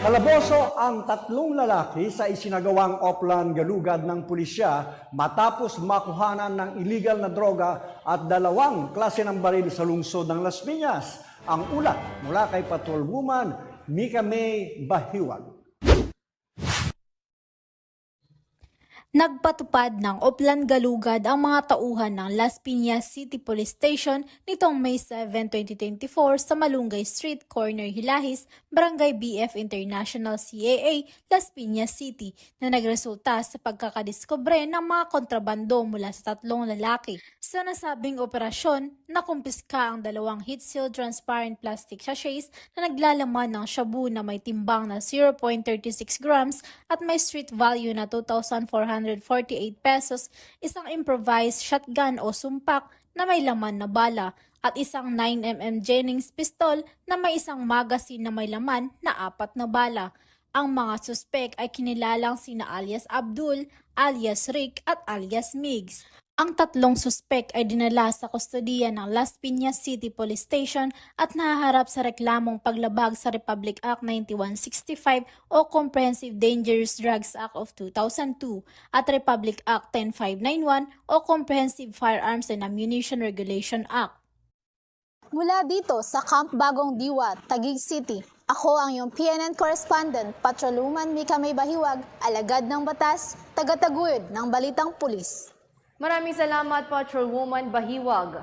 Kalaboso ang tatlong lalaki sa isinagawang Oplan galugad ng pulisya matapos makuhanan ng illegal na droga at dalawang klase ng baril sa lungsod ng Las Piñas. Ang ulat mula kay Patrolwoman Mika May Bahiwag. Nagpatupad ng Oplan Galugad ang mga tauhan ng Las Piñas City Police Station nitong May 7, 2024 sa Malunggay Street, Corner Hilahis, Barangay BF International CAA, Las Piñas City na nagresulta sa pagkakadiskubre ng mga kontrabando mula sa tatlong lalaki. Sa nasabing operasyon, nakumpiska ang dalawang heat-sealed transparent plastic sachets na naglalaman ng shabu na may timbang na 0.36 grams at may street value na 2,448 pesos, isang improvised shotgun o sumpak na may laman na bala, at isang 9mm Jennings pistol na may isang magazine na may laman na 4 na bala. Ang mga suspek ay kinilalang sina alias Abdul, alias Rick at alias Migs. Ang tatlong suspek ay dinala sa kustodiya ng Las Piñas City Police Station at nahaharap sa reklamong paglabag sa Republic Act 9165 o Comprehensive Dangerous Drugs Act of 2002 at Republic Act 10591 o Comprehensive Firearms and Ammunition Regulation Act. Mula dito sa Camp Bagong Diwa, Taguig City, ako ang iyong PNN correspondent, Patrolwoman Mika May Bahiwag, alagad ng batas, tagataguyod ng balitang pulis. Maraming salamat, Patrolwoman Bahiwag.